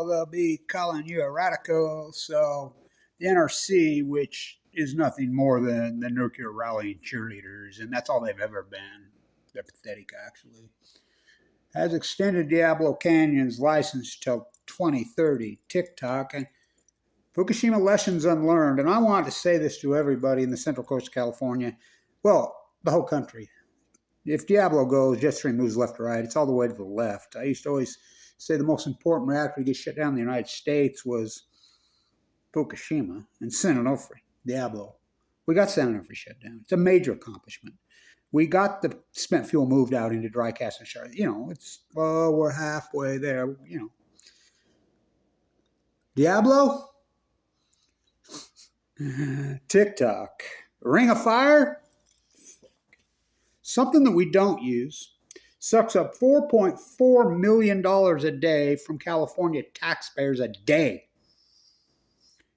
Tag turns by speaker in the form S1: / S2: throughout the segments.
S1: oh, they'll be calling you a radical. So the NRC, which is nothing more than the nuclear rallying cheerleaders, and that's all they've ever been. They're pathetic, actually. Has extended Diablo Canyon's license till 2030. TikTok and Fukushima lessons unlearned. And I want to say this to everybody in the Central Coast of California. Well, the whole country. If Diablo goes, jet stream moves left to right. It's all the way to the left. I used to always say the most important reactor to get shut down in the United States was Fukushima and San Onofre, Diablo. We got San Onofre shut down. It's a major accomplishment. We got the spent fuel moved out into dry casting shard. We're halfway there. Diablo, TikTok, Ring of Fire. Something that we don't use sucks up $4.4 million a day from California taxpayers a day.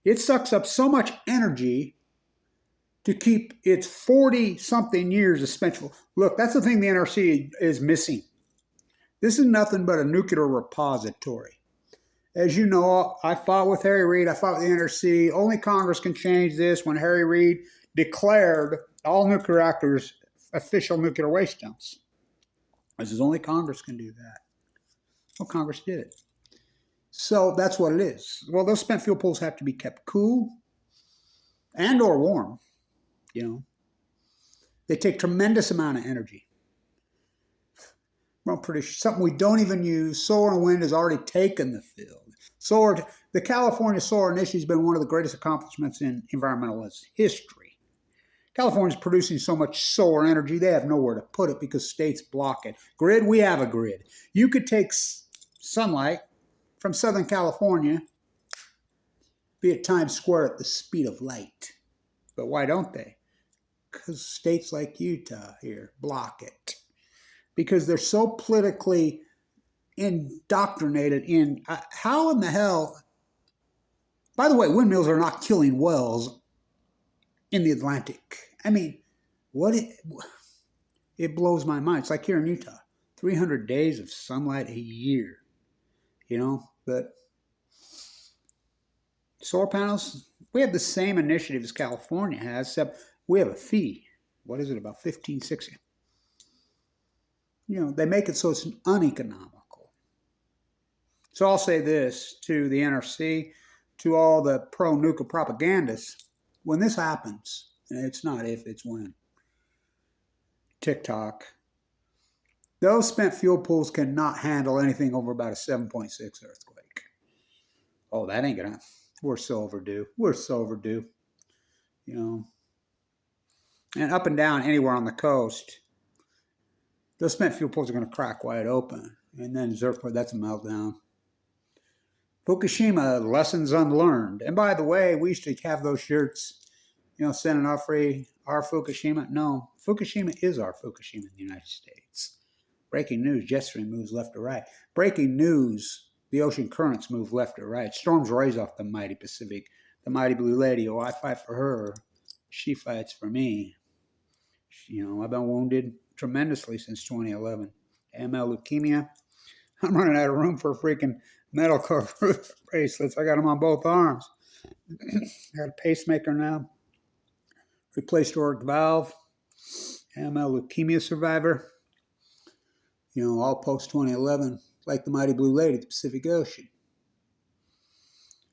S1: It sucks up so much energy to keep its 40-something years of spent fuel. Look, that's the thing the NRC is missing. This is nothing but a nuclear repository. As you know, I fought with Harry Reid. I fought with the NRC. Only Congress can change this when Harry Reid declared all nuclear reactors official nuclear waste dumps. This is only Congress can do that. Well, Congress did it. So that's what it is. Well, those spent fuel pools have to be kept cool and or warm. They take tremendous amount of energy. Well, something we don't even use. Solar and wind has already taken the field. The California Solar Initiative has been one of the greatest accomplishments in environmentalist history. California is producing so much solar energy, they have nowhere to put it because states block it. Grid, we have a grid. You could take sunlight from Southern California, be at Times Square at the speed of light. But why don't they? Because states like Utah here block it. Because they're so politically indoctrinated in how in the hell. By the way, windmills are not killing whales in the Atlantic. I mean, it blows my mind. It's like here in Utah, 300 days of sunlight a year, but solar panels, we have the same initiative as California has, except we have a fee. What is it, about $15, $16? They make it so it's uneconomical. So I'll say this to the NRC, to all the pro-nuclear propagandists. When this happens, and it's not if, it's when, TikTok, those spent fuel pools cannot handle anything over about a 7.6 earthquake. Oh, that ain't gonna, we're so overdue. And up and down anywhere on the coast, those spent fuel pools are going to crack wide open. And then that's a meltdown. Fukushima, lessons unlearned. And by the way, we used to have those shirts, San Onofre, our Fukushima. No, Fukushima is our Fukushima in the United States. Breaking news, jet stream moves left to right. Breaking news, the ocean currents move left to right. Storms rise off the mighty Pacific. The mighty Blue Lady, I fight for her. She fights for me. I've been wounded tremendously since 2011. AML leukemia. I'm running out of room for freaking medical bracelets. I got them on both arms. I got a pacemaker now. Replaced aortic valve. AML leukemia survivor. All post 2011, like the mighty Blue Lady, the Pacific Ocean.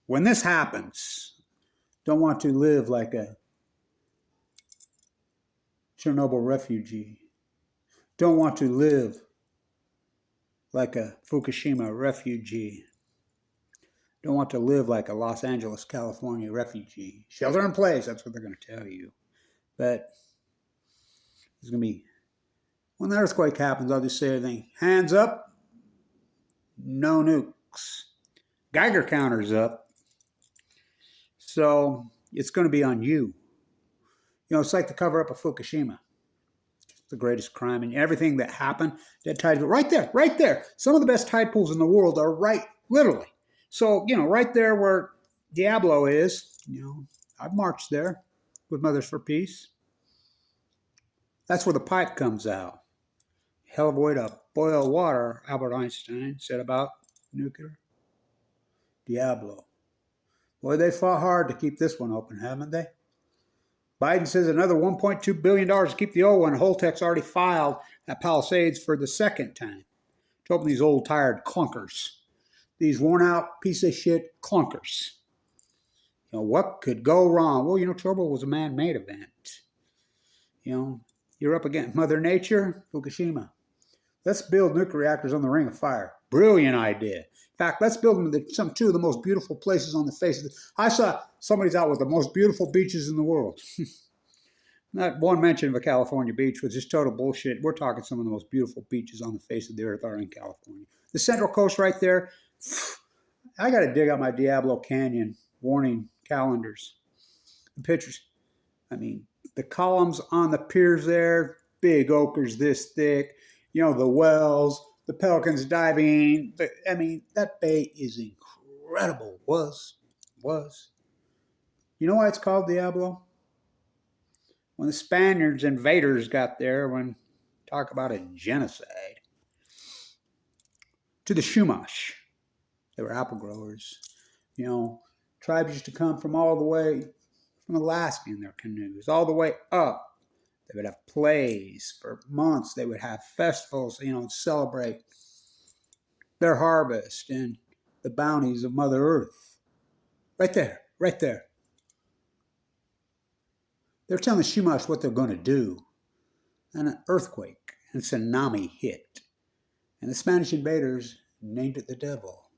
S1: When this happens, don't want to live like a Chernobyl refugee. Don't want to live like a Fukushima refugee. Don't want to live like a Los Angeles, California refugee. Shelter in place, that's what they're going to tell you. But it's going to be, when the earthquake happens, I'll just say everything. Hands up, no nukes. Geiger counter's up. So it's going to be on you. It's like the cover up of Fukushima. It's the greatest crime. And everything that happened, that tide, right there. Some of the best tide pools in the world are right, literally. So, right there where Diablo is, I've marched there with Mothers for Peace. That's where the pipe comes out. Hell of a way to boil water, Albert Einstein said about nuclear. DIABLO. Boy, they fought hard to keep this one open, haven't they? Biden says another $1.2 billion to keep the old one. Holtec's already filed at Palisades for the second time to open these old, tired clunkers. These worn-out piece of shit clunkers. You know, what could go wrong? Well, you know, Chernobyl was a man-made event. You know, you're up against Mother Nature, Fukushima. Let's build nuclear reactors on the Ring of Fire. Brilliant idea. In fact, let's build them in two of the most beautiful places on the face of the... I saw somebody's out with the most beautiful beaches in the world. Not one mention of a California beach, which is total bullshit. We're talking some of the most beautiful beaches on the face of the earth are in California. The Central Coast right there. I got to dig out my Diablo Canyon warning calendars. The pictures. I mean, the columns on the piers there, big ochres this thick. You know, the wells, the pelicans diving. I mean, that bay is incredible. Was. You know why it's called Diablo? When the Spaniards invaders got there, talk about a genocide. To the Chumash. They were apple growers. You know, tribes used to come from all the way from Alaska in their canoes, all the way up. They would have plays for months. They would have festivals, you know, and celebrate their harvest and the bounties of Mother Earth. Right there. They're telling the Chumash what they're going to do. And an earthquake and tsunami hit. And the Spanish invaders named it the devil.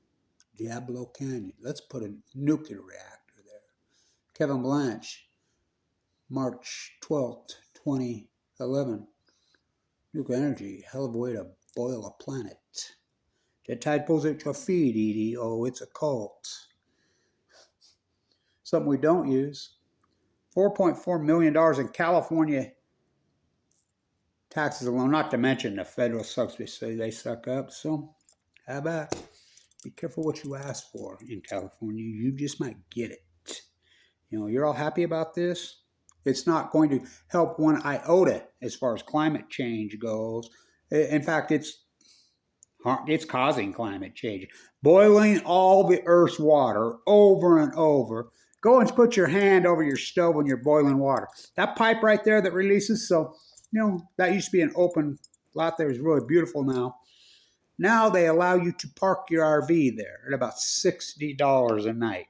S1: Diablo Canyon. Let's put a nuclear reactor there. Kevin Blanche, March 12th, 2011. Nuclear energy, hell of a way to boil a planet. The tide pulls at your feet, Edie. Oh, it's a cult. Something we don't use. $4.4 million in California taxes alone, not to mention the federal subsidies say they suck up. So, how about be careful what you ask for in California. You just might get it. You know, you're all happy about this. It's not going to help one iota as far as climate change goes. In fact, it's causing climate change. Boiling all the Earth's water over and over. Go and put your hand over your stove when you're boiling water. That pipe right there that releases, so, you know, that used to be an open lot there. Is really beautiful now. Now they allow you to park your RV there at about $60 a night.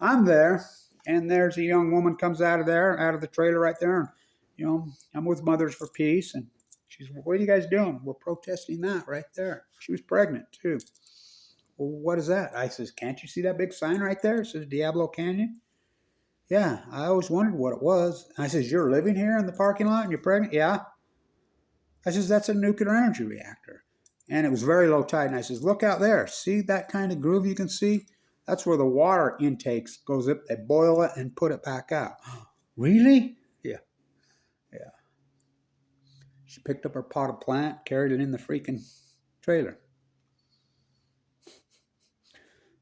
S1: I'm there, and there's a young woman comes out of the trailer right there. And, you know, I'm with Mothers for Peace, and she's, what are you guys doing? We're protesting that right there. She was pregnant, too. Well, what is that? I says, can't you see that big sign right there? It says Diablo Canyon. Yeah, I always wondered what it was. I says, you're living here in the parking lot and you're pregnant? Yeah. I says, that's a nuclear energy reactor. And it was very low tide. And I says, look out there. See that kind of groove you can see? That's where the water intakes goes up. They boil it and put it back out. Really? Yeah. She picked up her potted plant, carried it in the freaking trailer.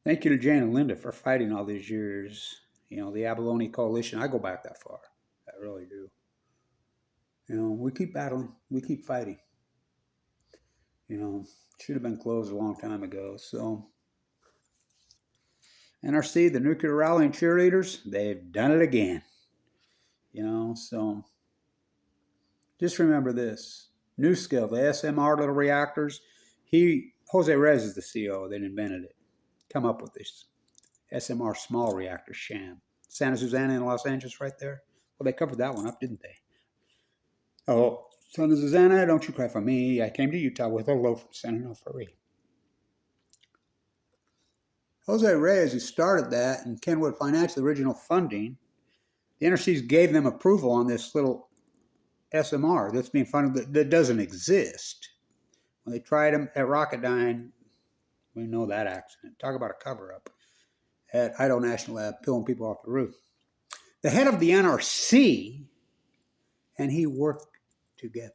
S1: Thank you to Jane and Linda for fighting all these years. You know, the Abalone Coalition. I go back that far. I really do. You know, we keep battling. We keep fighting. You know, should have been closed a long time ago. So, NRC, the nuclear rallying cheerleaders, they've done it again. You know, so just remember this. NuScale, the SMR little reactors, Jose Rez is the CEO that invented it. Come up with this SMR small reactor sham. Santa Susana in Los Angeles right there. Well, they covered that one up, didn't they? Oh, Santa Susana, don't you cry for me. I came to Utah with a loaf from San Onofre. Jose Reyes, who started that, and Kenwood financed the original funding, the NRCs gave them approval on this little SMR that's being funded that doesn't exist. When they tried them at Rocketdyne, we know that accident. Talk about a cover-up at Idaho National Lab, pulling people off the roof. The head of the NRC and he worked together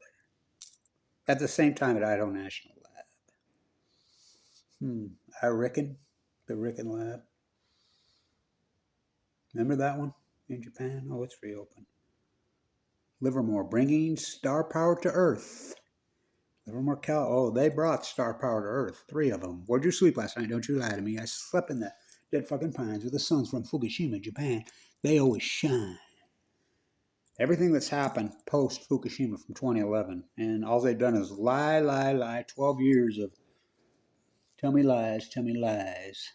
S1: at the same time at Idaho National Lab. I reckon the Ricken Lab. Remember that one in Japan? Oh, it's reopened. Livermore, bringing star power to Earth. Livermore, Cal. Oh, they brought star power to Earth. 3 of them. Where'd you sleep last night? Don't you lie to me. I slept in the dead fucking pines with the suns from Fukushima, Japan. They always shine. Everything that's happened post Fukushima from 2011, and all they've done is lie, lie, lie. 12 years of tell me lies, tell me lies.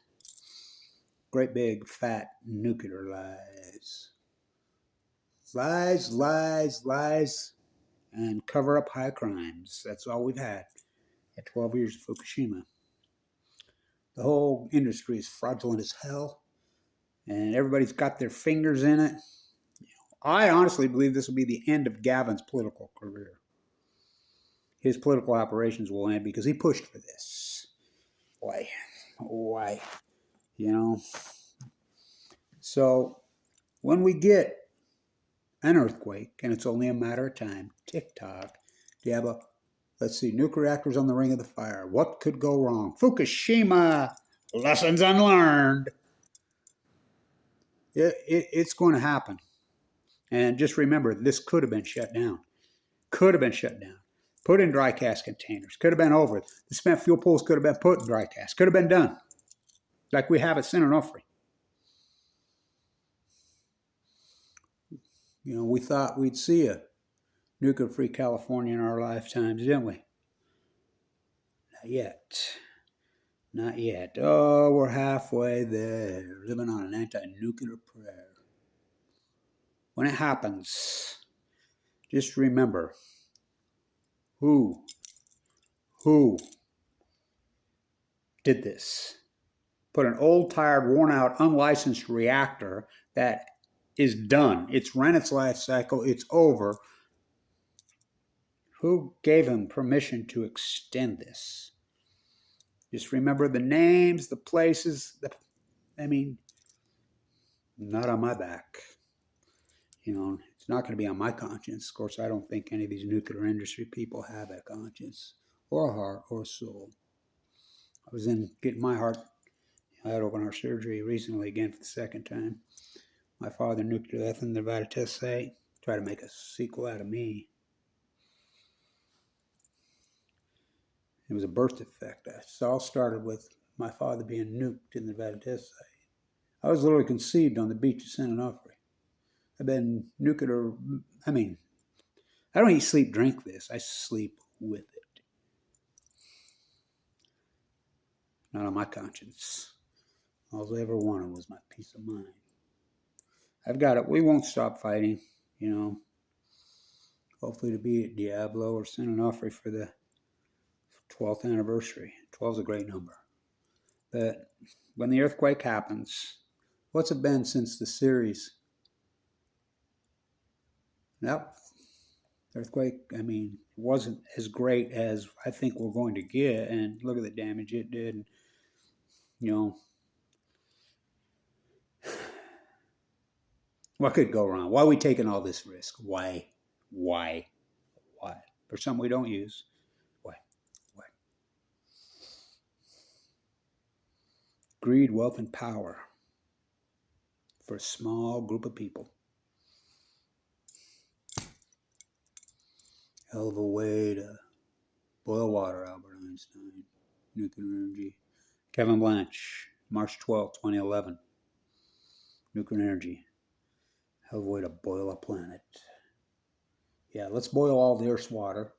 S1: Great big fat nuclear lies. Lies, lies, lies, and cover up high crimes. That's all we've had at 12 years of Fukushima. The whole industry is fraudulent as hell, and everybody's got their fingers in it. I honestly believe this will be the end of Gavin's political career. His political operations will end because he pushed for this. Why? Why? You know? So, when we get an earthquake, and it's only a matter of time, TikTok, DIABLO, let's see, nuclear reactors on the ring of the fire. What could go wrong? Fukushima, lessons unlearned. It's going to happen. And just remember, this could have been shut down. Could have been shut down. Put in dry cask containers. Could have been over. The spent fuel pools could have been put in dry cask. Could have been done. Like we have at San Onofre. You know, we thought we'd see a nuclear-free California in our lifetimes, didn't we? Not yet. Not yet. Oh, we're halfway there, living on an anti-nuclear prayer. When it happens, just remember, who did this? Put an old, tired, worn-out, unlicensed reactor that is done. It's run its life cycle. It's over. Who gave him permission to extend this? Just remember the names, the places. Not on my back. You know, it's not going to be on my conscience. Of course, I don't think any of these nuclear industry people have a conscience or a heart or a soul. I was in getting my heart. I had open heart surgery recently again for the second time. My father, nuclear death in the Nevada test site, tried to make a sequel out of me. It was a birth defect. It all started with my father being nuked in the Nevada test site. I was literally conceived on the beach of San Onofre. I've been nuclear, I don't eat, sleep, drink this. I sleep with it. Not on my conscience. All I ever wanted was my peace of mind. I've got it. We won't stop fighting, you know. Hopefully to be at DIABLO or San Onofre for the 12th anniversary. 12 is a great number. But when the earthquake happens, what's it been since the series? Yep. Earthquake, it wasn't as great as I think we're going to get. And look at the damage it did. You know, what could go wrong? Why are we taking all this risk? Why? For something we don't use. Why? Greed, wealth, and power for a small group of people. Hell of a way to boil water, Albert Einstein. Nuclear energy. Kevin Blanch, March 12, 2011. Nuclear energy. Hell of a way to boil a planet. Yeah, let's boil all the Earth's water.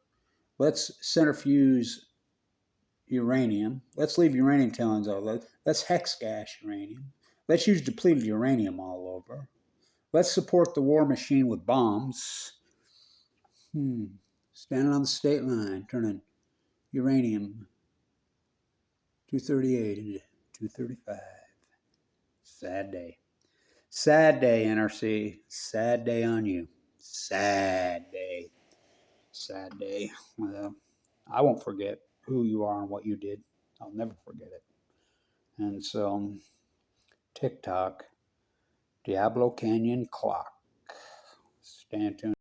S1: Let's centrifuge uranium. Let's leave uranium tailings out. Let's hex gas uranium. Let's use depleted uranium all over. Let's support the war machine with bombs. Standing on the state line, turning uranium 238 into 235. Sad day. Sad day, NRC. Sad day on you. Sad day. Sad day. Well, I won't forget who you are and what you did. I'll never forget it. And so, TikTok, Diablo Canyon Clock. Stay tuned.